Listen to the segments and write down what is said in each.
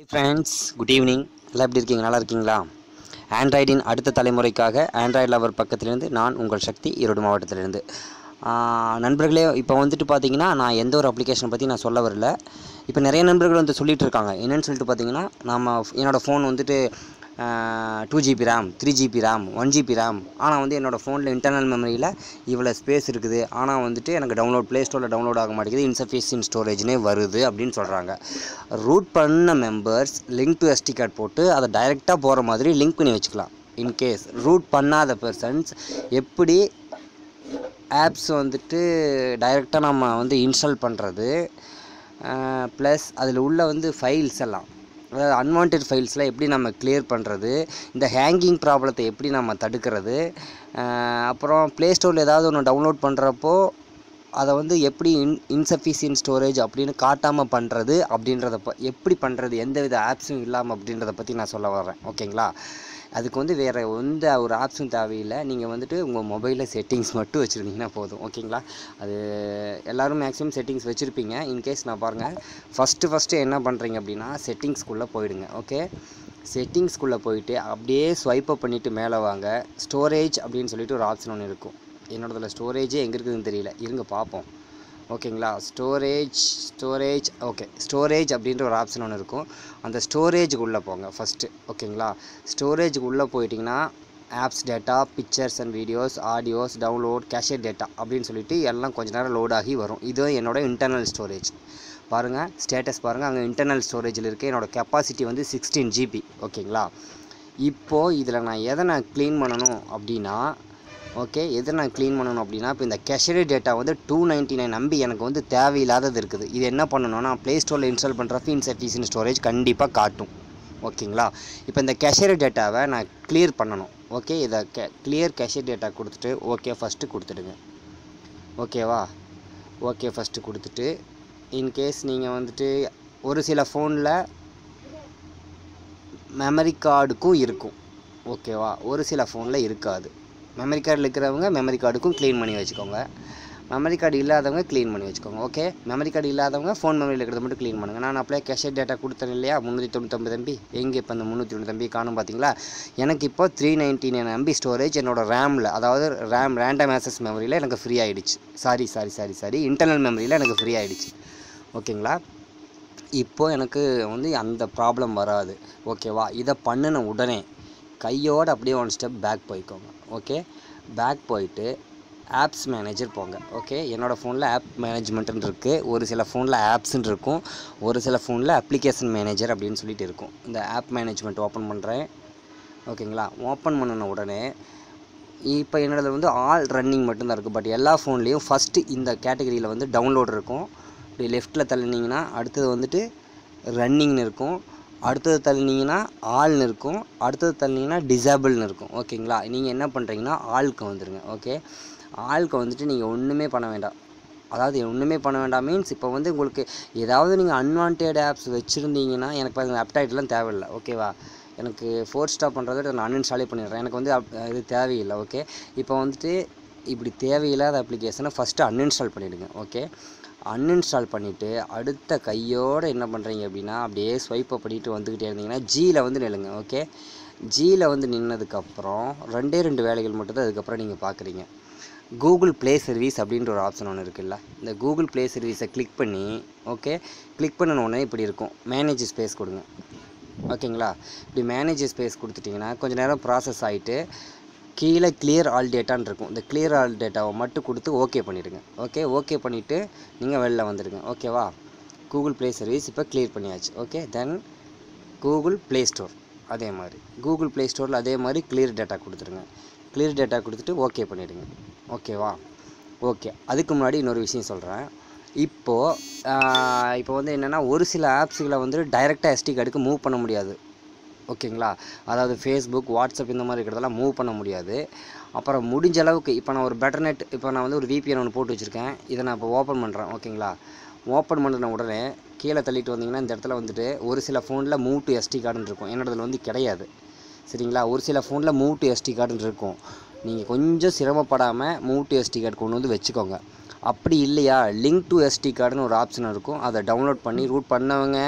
Hi friends, good evening. எல்லாம் எப்படி இருக்கீங்க? நல்லா இருக்கீங்களா? ஆண்ட்ராய்டின் அடுத்த தலைமுறைக்காக ஆண்ட்ராய்டு லவர் பக்கத்திலிருந்து நான் உங்கள் சக்தி ஈரோடு மாவட்டத்திலிருந்து. நண்பர்களே, இப்போ வந்துட்டு பார்த்தீங்கன்னா நான் எந்த ஒரு அப்ளிகேஷனை பற்றி நான் சொல்ல வரல. இப்போ நிறைய நண்பர்கள் வந்து சொல்லிகிட்டு இருக்காங்க. என்னென்னு சொல்லிட்டு பார்த்தீங்கன்னா, என்னோடய ஃபோன் வந்துட்டு 2GB RAM, 3GB RAM, 1GB RAM. ஆனால் வந்து என்னோடய ஃபோனில் இன்டர்னல் மெமரியில் இவ்வளோ ஸ்பேஸ் இருக்குது. ஆனால் வந்துட்டு எனக்கு ப்ளே ஸ்டோரில் டவுன்லோட் ஆக மாட்டேங்குது, இன்சஃபிஷியன்ட் ஸ்டோரேஜ்னே வருது அப்படின்னு சொல்கிறாங்க. ரூட் பண்ண members link to SD card போட்டு அதை டைரெக்டாக போகிற மாதிரி லிங்க் பண்ணி வச்சுக்கலாம். இன்கேஸ் ரூட் பண்ணாத பர்சன்ஸ் எப்படி ஆப்ஸ் வந்துட்டு டைரெக்டாக நம்ம வந்து இன்ஸ்டால் பண்ணுறது, ப்ளஸ் அதில் உள்ள வந்து ஃபைல்ஸ் எல்லாம், அதாவது அன்வான்ட் ஃபைல்ஸ்லாம் எப்படி நம்ம கிளியர் பண்ணுறது, இந்த ஹேங்கிங் ப்ராப்ளத்தை எப்படி நம்ம தடுக்கிறது, அப்புறம் ப்ளே ஸ்டோரில் ஏதாவது ஒன்று டவுன்லோட் பண்ணுறப்போ அதை வந்து எப்படி இன்சஃபிஷியன்ட் ஸ்டோரேஜ் அப்படின்னு காட்டாமல் பண்ணுறது அப்படின்றத எப்படி பண்ணுறது, எந்த வித ஆப்ஸும் இல்லாமல் அப்படின்றத பற்றி நான் சொல்ல வரேன். ஓகேங்களா? அதுக்கு வந்து வேறு எந்த ஒரு ஆப்ஸும் தேவையில்லை. நீங்கள் வந்துட்டு உங்கள் மொபைலில் செட்டிங்ஸ் மட்டும் வச்சுருந்தீங்கன்னா போதும். ஓகேங்களா? அது எல்லோரும் மேக்ஸிமம் செட்டிங்ஸ் வச்சுருப்பீங்க. இன்கேஸ் நான் பாருங்கள், ஃபஸ்ட்டு என்ன பண்ணுறீங்க அப்படின்னா செட்டிங்ஸ்குள்ளே போயிடுங்க. ஓகே, செட்டிங்ஸ்குள்ளே போயிட்டு அப்படியே ஸ்வைப் அப் பண்ணிவிட்டு மேலே வாங்க. ஸ்டோரேஜ் அப்படின்னு சொல்லிட்டு ஒரு ஆப்ஷன் ஒன்று இருக்கும். என்னோடதில் ஸ்டோரேஜே எங்கே இருக்குதுன்னு தெரியல, இருங்க பார்ப்போம். ஓகேங்களா? ஸ்டோரேஜ் ஓகே, ஸ்டோரேஜ் அப்படின்ற ஒரு ஆப்ஷன் ஒன்று இருக்கும். அந்த ஸ்டோரேஜுக்கு உள்ளே போங்க ஃபஸ்ட்டு. ஓகேங்களா? ஸ்டோரேஜுக்கு உள்ளே போயிட்டிங்கன்னா apps data, pictures and videos, audios, download, cached data அப்படின்னு சொல்லிட்டு எல்லாம் கொஞ்சம் நேரம் லோட் ஆகி வரும். இது என்னோடய இன்டர்னல் ஸ்டோரேஜ். பாருங்கள், ஸ்டேட்டஸ் பாருங்கள், அங்கே இன்டர்னல் ஸ்டோரேஜில் இருக்குது. என்னோடய கெப்பாசிட்டி வந்து 16GB. ஓகேங்களா? இப்போது இதில் நான் எதை க்ளீன் பண்ணணும் அப்படின்னா, இப்போ இந்த கேஷரி டேட்டா வந்து 299 MB எனக்கு வந்து தேவையில்லாதது இருக்குது. இது என்ன பண்ணணும்னா, ப்ளே ஸ்டோரில் இன்ஸ்டால் பண்ணுறப்ப இன்சஃபிஷியன்ட் ஸ்டோரேஜ் கண்டிப்பாக காட்டும். ஓகேங்களா? இப்போ இந்த கேஷரி டேட்டாவை நான் கிளியர் பண்ணணும். ஓகே, இதை கிளியர் கேஷரி டேட்டா கொடுத்துட்டு ஓகே ஃபஸ்ட்டு கொடுத்துடுங்க. ஓகேவா? ஓகே ஃபஸ்ட்டு கொடுத்துட்டு, இன்கேஸ் நீங்கள் வந்துட்டு ஒரு சில ஃபோனில் மெமரி கார்டுக்கும் இருக்கும். ஓகேவா? ஒரு சில ஃபோனில் இருக்காது. மெமரி கார்டில் இருக்கிறவங்க மெமரி கார்டுக்கும் க்ளீன் பண்ணி வச்சுக்கோங்க. மெமரி கார்டு இல்லாதவங்க க்ளீன் பண்ணி வச்சுக்கோங்க. ஓகே, மெமரி கார்டு இல்லாதவங்க ஃபோன் மெமரியில் இருக்கிறத மட்டும் க்ளீன் பண்ணுங்கள். நான் அப்படியே கேஷர் டேட்டா கொடுத்தேன் இல்லையா, 399 MB. எங்கே இப்போ இந்த 399 MB காணும் பார்த்தீங்களா? எனக்கு இப்போ 399 MB ஸ்டோரேஜ் என்னோடய ரேமில், அதாவது ரேண்டம் ஆக்சஸ் மெமரியில் எனக்கு ஃப்ரீ ஆகிடுச்சு. சாரி இன்டர்னல் மெமரியில் எனக்கு ஃப்ரீ ஆகிடுச்சு. ஓகேங்களா? இப்போது எனக்கு வந்து அந்த ப்ராப்ளம் வராது. ஓகேவா? இதை பண்ணின உடனே கையோடு அப்படியே ஒன் ஸ்டெப் பேக் போய்க்கோங்க. ஓகே, பேக் போயிட்டு ஆப்ஸ் மேனேஜர் போங்க. ஓகே, என்னோடய ஃபோனில் ஆப் மேனேஜ்மெண்ட்டுன்னு இருக்குது, ஒரு சில ஃபோனில் ஆப்ஸுன்னு இருக்கும், ஒரு சில ஃபோனில் அப்ளிகேஷன் மேனேஜர் அப்படின்னு சொல்லிட்டு இருக்கும். இந்த ஆப் மேனேஜ்மெண்ட் ஓப்பன் பண்ணுறேன். ஓகேங்களா? ஓப்பன் பண்ணின உடனே இப்போ என்னோடது வந்து ஆல் ரன்னிங் மட்டும்தான் இருக்குது. பட் எல்லா ஃபோன்லேயும் ஃபஸ்ட்டு இந்த கேட்டகரியில் வந்து டவுன்லோட் இருக்கும். இப்படி லெஃப்ட்டில் தள்ளினீங்கன்னா அடுத்தது வந்துட்டு ரன்னிங்னு இருக்கும், அடுத்தது தள்ளினீங்கன்னா ஆல்னு இருக்கும், அடுத்தது தள்ளினீங்கன்னா டிசேபிள்னு இருக்கும். ஓகேங்களா? நீங்கள் என்ன பண்ணுறீங்கன்னா ஆளுக்கு வந்துடுங்க. ஓகே, ஆளுக்கு வந்துட்டு நீங்கள் ஒன்றுமே பண்ண வேண்டாம். அதாவது ஒன்றுமே பண்ண வேண்டாம் மீன்ஸ், இப்போ வந்து உங்களுக்கு ஏதாவது நீங்கள் அன்வான்ட் ஆப்ஸ் வச்சுருந்தீங்கன்னா, எனக்கு பாருங்கள் அப்டைட்லாம் தேவையில்லை. ஓகேவா? எனக்கு ஃபோர்ஸ் ஸ்டாப் பண்ணுறதை நான் அன்இன்ஸ்டாலே பண்ணிடுறேன். எனக்கு வந்து இது தேவையில்லை. ஓகே, இப்போ வந்துட்டு இப்படி தேவையில்லாத அப்ளிகேஷனை ஃபஸ்ட்டு அன்இன்ஸ்டால் பண்ணிவிடுங்க. ஓகே, அன்இன்ஸ்டால் பண்ணிவிட்டு அடுத்த கையோடு என்ன பண்ணுறீங்க அப்படின்னா, அப்படியே ஸ்வைப் அப் பண்ணிவிட்டு வந்துக்கிட்டே இருந்தீங்கன்னா ஜியில் வந்து நில்லுங்க. ஓகே, ஜியில் வந்து நின்னதுக்கப்புறம் 2 வேலைகள் மட்டும்தான் அதுக்கப்புறம் நீங்கள் பார்க்குறீங்க. கூகுள் ப்ளே சர்வீஸ் அப்படின்ற ஒரு ஆப்ஷன் ஒன்று இருக்குல்ல, இந்த கூகுள் ப்ளே சர்வீஸை கிளிக் பண்ணி, ஓகே, கிளிக் பண்ணினோடனே இப்படி இருக்கும், மேனேஜ் ஸ்பேஸ் கொடுங்க. ஓகேங்களா? இப்படி மேனேஜ் ஸ்பேஸ் கொடுத்துட்டிங்கன்னா கொஞ்சம் நேரம் ப்ராசஸ் ஆகிட்டு கீழே கிளியர் ஆல் டேட்டான்னு இருக்கும். இந்த கிளியர் ஆல் டேட்டாவை மட்டும் கொடுத்து ஓகே பண்ணிவிடுங்க. ஓகே பண்ணிவிட்டு நீங்கள் வெளில வந்துடுங்க. ஓகேவா? கூகுள் ப்ளே சர்வீஸ் இப்போ கிளியர் பண்ணியாச்சு. ஓகே, தென் கூகுள் ப்ளே ஸ்டோர் அதே மாதிரி, கூகுள் ப்ளே ஸ்டோரில் அதே மாதிரி கிளியர் டேட்டா கொடுத்துருங்க. கிளியர் டேட்டா கொடுத்துட்டு ஓகே பண்ணிவிடுங்க. ஓகேவா? ஓகே, அதுக்கு முன்னாடி இன்னொரு விஷயம் சொல்கிறேன். இப்போ வந்து என்னென்னா, ஒரு சில ஆப்ஸுகளை வந்து டைரெக்டாக எஸ்டி கார்டுக்கு மூவ் பண்ண முடியாது. ஓகேங்களா? அதாவது ஃபேஸ்புக், வாட்ஸ்அப் இந்த மாதிரி இருக்கிறதெல்லாம் மூவ் பண்ண முடியாது. அப்புறம் முடிஞ்ச அளவுக்கு இப்போ நான் ஒரு பெட்டர்நெட், இப்போ நான் வந்து ஒரு VPN ஒன்று போட்டு வச்சுருக்கேன். இதை நான் இப்போ ஓப்பன் பண்ணுறேன். ஓகேங்களா? ஓப்பன் பண்ணின உடனே கீழே தள்ளிட்டு வந்தீங்கன்னா இந்த இடத்துல வந்துட்டு ஒரு சில ஃபோனில் மூவ் டு எஸ்டி கார்டுன்னு இருக்கும். என்னோடதில் வந்து கிடையாது. சரிங்களா? ஒரு சில ஃபோனில் மூவ் டு எஸ்டி கார்டுன்னு இருக்கும். நீங்கள் கொஞ்சம் சிரமப்படாமல் மூவ் டு எஸ்டி கார்டு கொண்டு வந்து வச்சுக்கோங்க. அப்படி இல்லையா, லிங்க் டு எஸ்டி கார்டுன்னு ஒரு ஆப்ஷன் இருக்கும். அதை டவுன்லோட் பண்ணி ரூட் பண்ணவங்க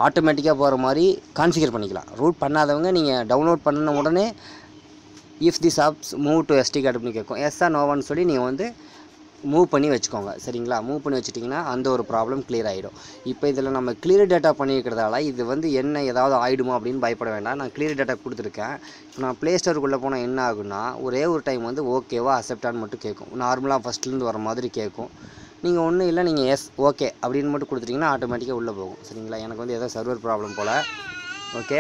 ஆட்டோமேட்டிக்காக போகிற மாதிரி கான்ஃபிகர் பண்ணிக்கலாம். ரூட் பண்ணாதவங்க நீங்கள் டவுன்லோட் பண்ணின உடனே if this apps move to SD card அப்படின்னு கேட்கும். எஸ்ஸா நோவான்னு சொல்லி நீங்கள் வந்து மூவ் பண்ணி வச்சுக்கோங்க. சரிங்களா? மூவ் பண்ணி வச்சுட்டிங்கன்னா அந்த ஒரு ப்ராப்ளம் கிளியர் ஆகிடும். இப்போ இதில் நம்ம கிளியர் டேட்டா பண்ணியிருக்கிறதால இது வந்து என்ன ஏதாவது ஆகிடுமோ அப்படின்னு பயப்பட வேண்டாம். நான் கிளியர் டேட்டா கொடுத்துருக்கேன். இப்போ நான் ப்ளே ஸ்டோருக்குள்ளே போனால் என்ன ஆகுன்னா ஒரே ஒரு டைம் வந்து ஓகேவா அக்செப்டான்னு மட்டும் கேட்கும். நார்மலாக ஃபஸ்ட்லேருந்து வர மாதிரி கேட்கும். நீங்கள் ஒன்றும் இல்லை, நீங்கள் எஸ் ஓகே அப்படின்னு மட்டும் கொடுத்துட்டிங்கன்னா ஆட்டோமேட்டிக்காக உள்ளே போகும். சரிங்களா? எனக்கு வந்து ஏதோ சர்வர் ப்ராப்ளம் போல். ஓகே,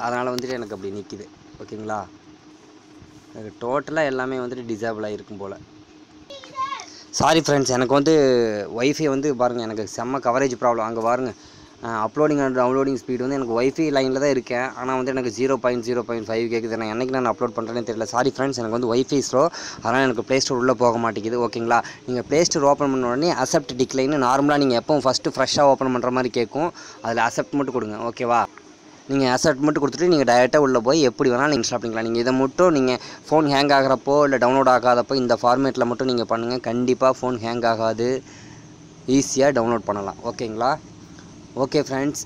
அதனால் வந்துட்டு எனக்கு அப்படி நிற்கிது. ஓகேங்களா? எனக்கு டோட்டலாக எல்லாமே வந்துட்டு டிசேபிள் ஆகிருக்கும் போல். சாரி ஃப்ரெண்ட்ஸ், எனக்கு வந்து ஒய்ஃபை வந்து பாருங்கள், எனக்கு செம்ம கவரேஜ் ப்ராப்ளம். அங்கே பாருங்கள், அப்லோடிங் அண்ட் டவுன்லோடிங் ஸ்பீடு வந்து எனக்கு ஒய்ஃபை லைனில் தான் இருக்கேன். ஆனால் வந்து எனக்கு 0.5 கேட்குது. நான் என்றைக்கு நான் அப்லோட் பண்ணுறேனே தெரியல. சாரி ஃப்ரெண்ட்ஸ், எனக்கு வந்து ஒய்ஃபை ஸ்லோ, அதனால் எனக்கு ப்ளே ஸ்டோர் உள்ளே போக மாட்டேங்குது. ஓகேங்களா? நீங்கள் ப்ளே ஸ்டோர் ஓப்பன் பண்ண உடனே அக்செப்ட் டிக்ளைன்னு நார்மலாக நீங்கள் எப்பவும் ஃபஸ்ட்டு ஃப்ரெஷ்ஷாக ஓப்பன் பண்ணுற மாதிரி கேட்கும். அதில் அக்செப்ட் மட்டும் கொடுங்க. ஓகேவா? நீங்கள் அக்செப்ட் மட்டும் கொடுத்துட்டு நீங்கள் டைரெக்டாக உள்ளே போய் எப்படி வேணாலும் நீங்கள் இன்ஸ்டால் பண்ணிக்கலாம். நீங்கள் இதை மட்டும் நீங்கள் ஃபோன் ஹேங் ஆகிறப்போ இல்லை டவுன்லோட் ஆகாதப்போ இந்த ஃபார்மேட்டில் மட்டும் நீங்கள் பண்ணுங்கள். கண்டிப்பாக ஃபோன் ஹேங் ஆகாது, ஈஸியாக டவுன்லோட் பண்ணலாம். ஓகேங்களா? ஓகே ஃப்ரெண்ட்ஸ்,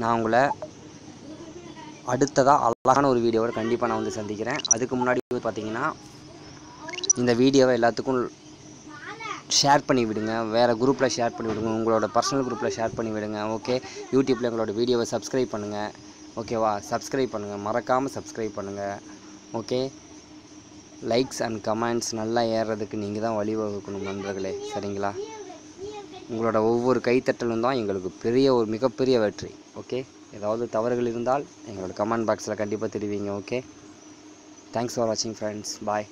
நான் உங்களை அடுத்ததாக அழகான ஒரு வீடியோவோட கண்டிப்பாக நான் வந்து சந்திக்கிறேன். அதுக்கு முன்னாடி பார்த்தீங்கன்னா இந்த வீடியோவை எல்லாத்துக்கும் ஷேர் பண்ணி விடுங்க. வேறு குரூப்பில் ஷேர் பண்ணி விடுங்க. உங்களோட பர்சனல் குரூப்பில் ஷேர் பண்ணி விடுங்க. ஓகே, யூடியூப்பில் எங்களோட வீடியோவை சப்ஸ்கிரைப் பண்ணுங்கள். ஓகேவா? சப்ஸ்கிரைப் பண்ணுங்கள், மறக்காமல் சப்ஸ்கிரைப் பண்ணுங்கள். ஓகே, லைக்ஸ் அண்ட் கமெண்ட்ஸ் நல்லா ஏறுறதுக்கு நீங்கள் தான் வழிவகுக்கணும் நண்பர்களே. சரிங்களா? உங்களோட ஒவ்வொரு கைத்தட்டலும் தான் எங்களுக்கு ஒரு மிகப்பெரிய வெற்றி. ஓகே, ஏதாவது தவறுகள் இருந்தால் எங்களோட கமெண்ட் பாக்ஸில் கண்டிப்பாக தெரிவிங்க. ஓகே, தேங்க்ஸ் ஃபார் வாட்சிங் ஃப்ரெண்ட்ஸ். பாய்.